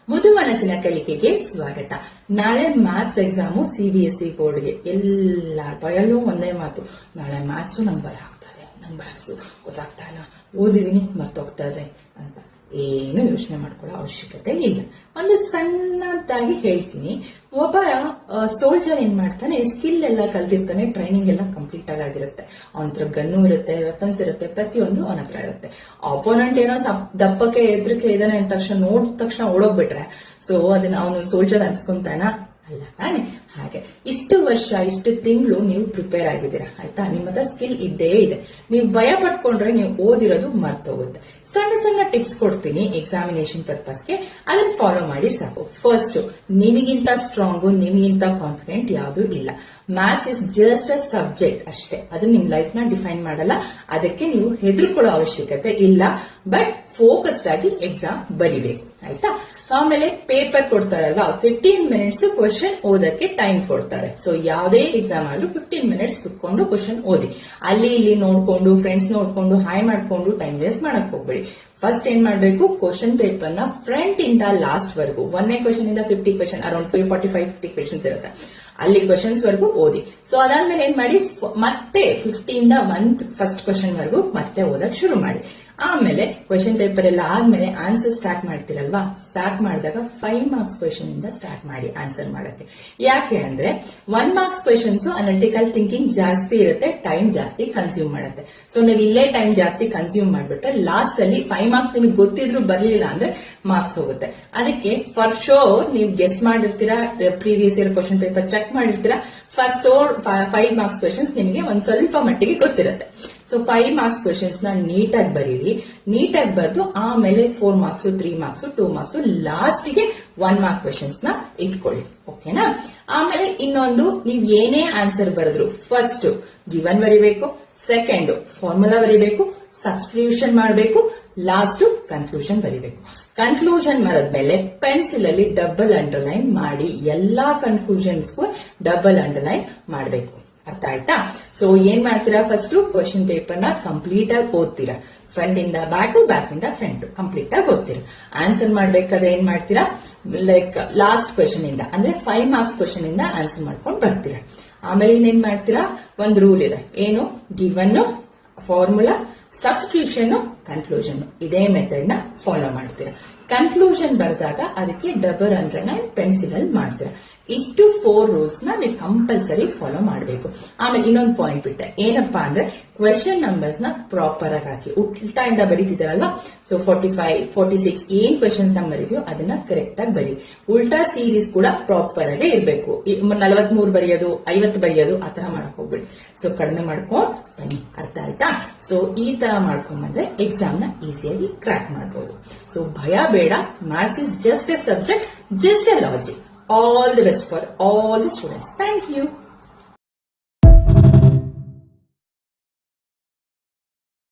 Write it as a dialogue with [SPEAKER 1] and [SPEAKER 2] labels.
[SPEAKER 1] ಮುದು ಮನಸ್ಸಿನ ಕಲಿಕೆಗೆ ಸ್ವಾಗತ. ನಾಳೆ ಮ್ಯಾಥ್ಸ್ ಎಕ್ಸಾಮು CBSE ಬೋರ್ಡ್ಗೆ. ಎಲ್ಲ ಭಯಲ್ಲೂ ಒಂದೇ ಮಾತು, ನಾಳೆ ಮ್ಯಾಥ್ಸು ನಂಗೆ ಭಯ ಆಗ್ತದೆ, ನಂಗೆ ಮ್ಯಾಥ್ಸು ಗೊತ್ತಾಗ್ತಾ ಇಲ್ಲ, ಓದಿದೀನಿ ಮರ್ತೋಗ್ತದೆ ಅಂತ ಏನು ಯೋಚನೆ ಮಾಡ್ಕೊಳ್ಳೋ ಅವಶ್ಯಕತೆ ಇಲ್ಲ. ಒಂದು ಸಣ್ಣದಾಗಿ ಹೇಳ್ತೀನಿ. ಒಬ್ಬ ಸೋಲ್ಜರ್ ಏನ್ ಮಾಡ್ತಾನೆ, ಸ್ಕಿಲ್ ಎಲ್ಲ ಕಲ್ತಿರ್ತಾನೆ, ಟ್ರೈನಿಂಗ್ ಎಲ್ಲ ಕಂಪ್ಲೀಟ್ ಆಗಿರುತ್ತೆ, ಅವನ ಹತ್ರ ಗನ್ನು ಇರುತ್ತೆ, ವೆಪನ್ಸ್ ಇರುತ್ತೆ, ಪ್ರತಿಯೊಂದು ಅವನ ಹತ್ರ ಇರುತ್ತೆ. ಅಪೋನೆಂಟ್ ಏನೋ ದಪ್ಪಕ್ಕೆ ಎದ್ರಕ್ಕೆ ಇದಾನೆ ಅಂದ ತಕ್ಷಣ ನೋಡಿದ ತಕ್ಷಣ ಓಡೋಗ್ಬಿಟ್ರೆ ಸೊ ಅದನ್ನ ಅವನು ಸೋಲ್ಜರ್ ಅನ್ಸ್ಕೊಂತಾನ? ಅಲ್ಲ ತಾನೆ. ಹಾಗೆ ಇಷ್ಟು ವರ್ಷ ಇಷ್ಟು ತಿಂಗಳು ನೀವು ಪ್ರಿಪೇರ್ ಆಗಿದ್ದೀರಾ, ಆಯ್ತಾ? ನಿಮ್ಮ ಹತ್ರ ಸ್ಕಿಲ್ ಇದ್ದೇ ಇದೆ. ನೀವು ಭಯ ಪಟ್ಕೊಂಡ್ರೆ ನೀವು ಓದಿರೋದು ಮರ್ತೋಗುತ್ತೆ. ಸಣ್ಣ ಸಣ್ಣ ಟಿಪ್ಸ್ ಕೊಡ್ತೀನಿ ಎಕ್ಸಾಮಿನೇಷನ್ ಪರ್ಪಸ್ಗೆ, ಅದನ್ನ ಫಾಲೋ ಮಾಡಿ ಸಾಕು. ಫಸ್ಟ್, ನಿಮಗಿಂತ ಸ್ಟ್ರಾಂಗು, ನಿಮಗಿಂತ ಕಾನ್ಫಿಡೆಂಟ್ ಯಾವುದು ಇಲ್ಲ. Maths is just a subject ಅಷ್ಟೇ, ಅದು ನಿಮ್ ಲೈಫ್ ನ ಡಿಫೈನ್ ಮಾಡಲ್ಲ. ಅದಕ್ಕೆ ನೀವು ಹೆದರ್ಕೊಳ್ಳೋ ಅವಶ್ಯಕತೆ ಇಲ್ಲ. ಬಟ್ ಫೋಕಸ್ಡ್ ಆಗಿ ಎಕ್ಸಾಮ್ ಬರಿಬೇಕು, ಆಯ್ತಾ? ಆಮೇಲೆ ಪೇಪರ್ ಕೊಡ್ತಾರಲ್ವಾ, 15 ಮಿನಿಟ್ಸ್ ಕ್ವಶನ್ ಓದಕ್ಕೆ ಟೈಮ್ ಕೊಡ್ತಾರೆ. ಸೊ ಯಾವುದೇ ಎಕ್ಸಾಮ್ ಆದ್ರೂ 15 ಮಿನಿಟ್ಸ್ ಕುತ್ಕೊಂಡು ಕ್ವಶನ್ ಓದಿ. ಅಲ್ಲಿ ಇಲ್ಲಿ ನೋಡ್ಕೊಂಡು, ಫ್ರೆಂಡ್ಸ್ ನೋಡ್ಕೊಂಡು, ಹಾಯ್ ಮಾಡ್ಕೊಂಡು ಟೈಮ್ ವೇಸ್ಟ್ ಮಾಡಕ್ ಹೋಗ್ಬೇಡಿ. ಫಸ್ಟ್ ಏನ್ ಮಾಡ್ಬೇಕು, ಕ್ವಶನ್ ಪೇಪರ್ ನ ಫ್ರಂಟ್ ಇಂದ ಲಾಸ್ಟ್ ವರೆಗೂ, ಒಂದೇ ಕ್ವಶನ್ ಇಂದ 50 ಕ್ವಶನ್, ಅರೌಂಡ್ 45-50 ಕ್ವಶನ್ಸ್ ಇರುತ್ತೆ, ಅಲ್ಲಿ ಕ್ವಶನ್ಸ್ ವರೆಗೂ ಓದಿ. ಸೊ ಅದಾದ್ಮೇಲೆ ಏನ್ ಮಾಡಿ, ಮತ್ತೆ 50 ಇಂದ ಫಸ್ಟ್ ಕ್ವಶನ್ ವರೆಗೂ ಮತ್ತೆ ಓದಕ್ ಶುರು ಮಾಡಿ. ಆಮೇಲೆ ಕ್ವಶನ್ ಪೇಪರ್ ಎಲ್ಲ ಆದ್ಮೇಲೆ ಆನ್ಸರ್ ಸ್ಟಾರ್ಟ್ ಮಾಡ್ತಿರಲ್ವಾ, ಸ್ಟಾರ್ಟ್ ಮಾಡಿದಾಗ 5 ಮಾರ್ಕ್ಸ್ ಕ್ವಶನ್ ಇಂದ ಸ್ಟಾರ್ಟ್ ಮಾಡಿ ಆನ್ಸರ್ ಮಾಡಕ್ಕೆ. ಯಾಕೆ ಅಂದ್ರೆ 1 ಮಾರ್ಕ್ಸ್ ಕ್ವಶನ್ಸ್ ಅನಾಲಿಟಿಕಲ್ ಥಿಂಕಿಂಗ್ ಜಾಸ್ತಿ ಇರುತ್ತೆ, ಟೈಮ್ ಜಾಸ್ತಿ ಕನ್ಸ್ಯೂಮ್ ಮಾಡುತ್ತೆ. ಸೊ ನೀವು ಇಲ್ಲೇ ಟೈಮ್ ಜಾಸ್ತಿ ಕನ್ಸ್ಯೂಮ್ ಮಾಡ್ಬಿಟ್ರೆ ಲಾಸ್ಟ್ ಅಲ್ಲಿ 5 ಮಾರ್ಕ್ಸ್ ನಿಮಗೆ ಗೊತ್ತಿದ್ರು ಬರ್ಲಿಲ್ಲ ಅಂದ್ರೆ ಮಾರ್ಕ್ಸ್ ಹೋಗುತ್ತೆ. ಅದಕ್ಕೆ ಫಾರ್ ಶೋರ್ ನೀವು ಗೆಸ್ ಮಾಡಿರ್ತೀರಾ, previous year question paper check ಮಾಡಿರ್ತೀರಾ, ಫಾರ್ ಶೋರ್ 5 ಮಾರ್ಕ್ಸ್ ಕ್ವಶನ್ಸ್ ನಿಮಗೆ ಒಂದ್ ಸ್ವಲ್ಪ ಮಟ್ಟಿಗೆ ಗೊತ್ತಿರುತ್ತೆ. ಸೊ 5 ಮಾರ್ಕ್ಸ್ ಕ್ವಶನ್ಸ್ ನ ನೀಟಾಗಿ ಬರೀರಿ. ನೀಟಾಗಿ ಬರೆದು ಆಮೇಲೆ 4 ಮಾರ್ಕ್ಸ್, 3 ಮಾರ್ಕ್ಸ್, 2 ಮಾರ್ಕ್ಸ್, ಲಾಸ್ಟ್ ಗೆ 1 ಮಾರ್ಕ್ ಕ್ವಶನ್ಸ್ ನ ಇಟ್ಕೊಳ್ಳಿ. ಓಕೆನಾ? ಆಮೇಲೆ ಇನ್ನೊಂದು, ನೀವ್ ಏನೇ ಆನ್ಸರ್ ಬರೆದ್ರು ಫಸ್ಟ್ ಗಿವನ್ ಬರಿಬೇಕು, ಸೆಕೆಂಡ್ ಫಾರ್ಮುಲಾ ಬರಿಬೇಕು, ಸಬ್ಸ್ಟಿಟ್ಯೂಷನ್ ಮಾಡಬೇಕು, ಲಾಸ್ಟ್ ಕನ್ಕ್ಲೂಷನ್ ಬರಿಬೇಕು. ಕನ್ಕ್ಲೂಷನ್ ಬರೆದ್ಮೇಲೆ ಪೆನ್ಸಿಲ್ ಅಲ್ಲಿ ಡಬಲ್ ಅಂಡರ್ಲೈನ್ ಮಾಡಿ, ಎಲ್ಲಾ ಕನ್ಕ್ಲೂಷನ್ಸ್ಗೂ ಡಬಲ್ ಅಂಡರ್ಲೈನ್ ಮಾಡಬೇಕು. ಅರ್ಥ ಆಯ್ತಾ? ಸೊ ಏನ್ ಮಾಡ್ತೀರಾ, ಫಸ್ಟ್ ಕ್ವಶನ್ ಪೇಪರ್ ನ ಕಂಪ್ಲೀಟ್ ಆಗಿ ಓದ್ತೀರಾ, ಫ್ರಂಟ್ ಇಂದ ಬ್ಯಾಕ್, ಬ್ಯಾಕ್ ಇಂದ ಫ್ರಂಟ್ ಕಂಪ್ಲೀಟ್ ಆಗಿ ಓದ್ತೀರಾ. ಆನ್ಸರ್ ಮಾಡ್ಬೇಕಾದ್ರೆ ಏನ್ ಮಾಡ್ತೀರಾ, ಲೈಕ್ ಲಾಸ್ಟ್ ಕ್ವಶನ್ ಇಂದ ಅಂದ್ರೆ 5 ಮಾರ್ಕ್ಸ್ ಕ್ವಶನ್ ಇಂದ ಆನ್ಸರ್ ಮಾಡ್ಕೊಂಡು ಬರ್ತೀರಾ. ಆಮೇಲೆ ಇನ್ನೇನ್ ಮಾಡ್ತೀರಾ, ಒಂದು ರೂಲ್ ಇದೆ, ಏನು, ಗಿವನ್, ಫಾರ್ಮುಲಾ, ಸಬ್ಸ್ಟಿಟ್ಯೂಷನ್, ಕನ್ಕ್ಲೂಷನ್, ಇದೇ ಮೆಥಡ್ ನ ಫಾಲೋ ಮಾಡ್ತೀರಾ. ಕನ್ಕ್ಲೂಷನ್ ಬರೆದಾಗ ಅದಕ್ಕೆ ಡಬಲ್ ಅಂಡರ್ಲೈನ್ ಪೆನ್ಸಿಲ್ ಅಲ್ಲಿ ಮಾಡ್ತೀರಾ. ಇಷ್ಟು 4 ರೂಲ್ಸ್ ನ ನೀವು ಕಂಪಲ್ಸರಿ ಫಾಲೋ ಮಾಡಬೇಕು. ಆಮೇಲೆ ಇನ್ನೊಂದು ಪಾಯಿಂಟ್ ಬಿಟ್ಟೆ, ಏನಪ್ಪಾ ಅಂದ್ರೆ ಕ್ವೆಶ್ಚನ್ ನಂಬರ್ಸ್ ನ ಪ್ರಾಪರ್ ಆಗಿ ಹಾಕಿ. ಉಲ್ಟಾ ಇಂದ ಬರೀತಿದಾರಲ್ವಾ, ಸೊ 45, 46 ಏನ್ ಕ್ವೆಶನ್ಸ್ ನಂಬರ್ ಇದೆಯೋ ಅದನ್ನ ಕರೆಕ್ಟ್ ಆಗಿ ಬರೀ. ಉಲ್ಟಾ ಸೀರೀಸ್ ಕೂಡ ಪ್ರಾಪರ್ ಆಗೇ ಇರಬೇಕು. 43 ಬರೆಯೋದು, 50 ಬರೆಯೋದು ಆತರ ಮಾಡ್ಕೋಬೇಡಿ. ಸೊ ಕಡಿಮೆ ಮಾಡ್ಕೊಂಡ್ ಬನ್ನಿ. ಅರ್ಥ ಆಯ್ತಾ? ಸೊ ಈ ತರ ಮಾಡ್ಕೊಂಡ್ ಬಂದ್ರೆ ಎಕ್ಸಾಮ್ ನ ಈಸಿಯಾಗಿ ಕ್ರ್ಯಾಕ್ ಮಾಡಬಹುದು. ಸೊ ಭಯ ಬೇಡ, maths is just A subject, just A logic. All the best for all the students. Thank you.